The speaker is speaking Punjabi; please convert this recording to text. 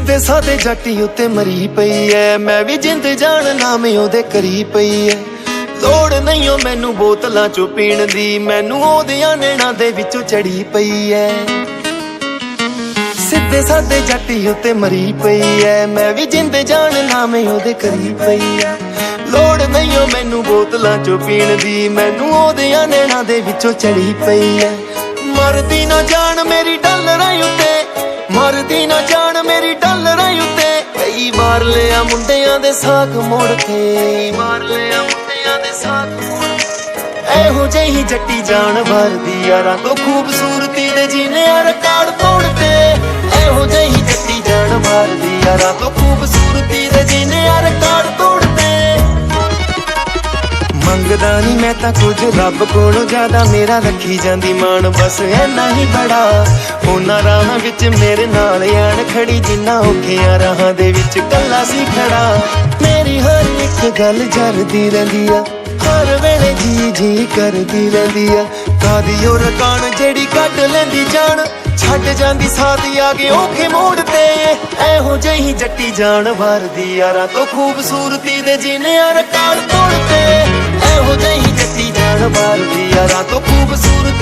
ਸਿੱਧੇ ਸਾਦੇ ਜੱਟੀ ਉੱਤੇ ਮਰੀ ਪਈ ਐ, ਮੈਂ ਵੀ ਜਿੰਦ ਜਾਨ ਨਾਮੇ ਉਹਦੇ ਕਰੀ ਪਈ ਐ। ਲੋੜ ਨਹੀਂ ਓ ਮੈਨੂੰ ਬੋਤਲਾਂ ਚੋਂ ਪੀਣ ਦੀ, ਮੈਨੂੰ ਉਹਦੀਆਂ ਨੈਣਾਂ ਦੇ ਵਿੱਚੋਂ ਚੜੀ ਪਈ ਐ। ਸਿੱਧੇ ਸਾਦੇ ਜੱਟੀ ਉੱਤੇ ਮਰੀ ਪਈ ਐ, ਮੈਂ ਵੀ ਜਿੰਦ ਜਾਨ ਨਾਮੇ ਉਹਦੇ ਕਰੀ ਪਈ ਐ। ਲੋੜ ਨਹੀਂ ਓ ਮੈਨੂੰ ਬੋਤਲਾਂ ਚੋਂ ਪੀਣ ਦੀ, ਮੈਨੂੰ ਉਹਦੀਆਂ ਨੈਣਾਂ ਦੇ ਵਿੱਚੋਂ ਚੜੀ ਪਈ ਐ। ਮਰਦੀ ਨਾ ਜਾਣ ਮੇਰੀ ਡਾਲਰਾਂ ਉੱਤੇ, ਮਰਦੀ ਨਾ ਜਾਣ ਮੇਰੀ ਡਾਲਰਾਂ ਉੱਤੇ। ਕਈ ਵਾਰ ਲਿਆ ਮੁੰਡਿਆਂ ਦੇ ਸਾਕ ਮੋੜ ਕੇ, ਮਾਰ ਲਿਆ ਮੁੰਡਿਆਂ ਦੇ ਸਾਕ ਮੋੜ ਕੇ। ਇਹੋ ਜਿਹੀ ਜੱਟੀ ਜਾਨ ਵਰਦੀ ਯਾਰਾਂ ਤੋਂ ਖੂਬਸੂਰਤੀ ਦੇ ਜੀਨੇ ਰਿਕਾਰਡ ਤੋੜ ਤੇ। ਇਹੋ ਜਿਹੀ ਜੱਟੀ ਜਾਨ ਵਰਦੀ ਯਾਰਾਂ ਤੋਂ ਖੂਬਸੂਰਤੀ ਦੇ ਜੀਨੇ ਰਿਕਾਰਡ ਤੋੜ ਤੇ। ਮੰਗਦਾ ਨੀ ਮੈਂ ਤਾਂ ਕੁਝ ਰੱਬ ਕੋਲੋਂ ਜ਼ਿਆਦਾ, ਮੇਰਾ ਰੱਖੀ ਜਾਂਦੀ ਮਾਣ ਬਸ ਐਨਾ ਹੀ ਬੜਾ। ਉਹਨਾਂ ਰਾਹਾਂ ਵਿੱਚ ਮੇਰੇ ਨਾਲ ਆਣ ਖੜੀ, ਜਿੰਨਾ ਔਖਿਆਂ ਰਾਹਾਂ ਦੇ ਵਿੱਚ ਕੱਲਾ ਸੀ ਖੜਾ। ਮੇਰੀ ਹਰ ਇੱਕ ਗੱਲ ਜਰਦੀ ਰਹਿੰਦੀ ਆ, ਹਰ ਵੇਲੇ ਜੀ ਜੀ ਕਰਦੀ ਰਹਿੰਦੀ ਆ। ਕਾਦੀ ਉਹ ਰਕਾਨ ਜਿਹੜੀ ਕੱਢ ਲੈਂਦੀ ਜਾਨ, ਛੱਡ ਜਾਂਦੀ ਸਾਥੀ ਆ ਕੇ ਔਖੇ ਮੋੜ ਤੇ। ਇਹੋ ਜਿਹੀ ਜੱਟੀ ਜਾਨ ਵਰਦੀ ਯਾਰਾਂ ਤੋਂ ਖੂਬਸੂਰਤੀ ਦੇ ਜੀਨੇ ਰਿਕਾਰਡ ਤੋੜ ਤੇ। ਇਹੋ ਜਿਹੀ ਜੱਟੀ ਜਾਨ ਵਰਦੀ ਯਾਰਾਂ ਤੋਂ ਖੂਬਸੂਰਤੀ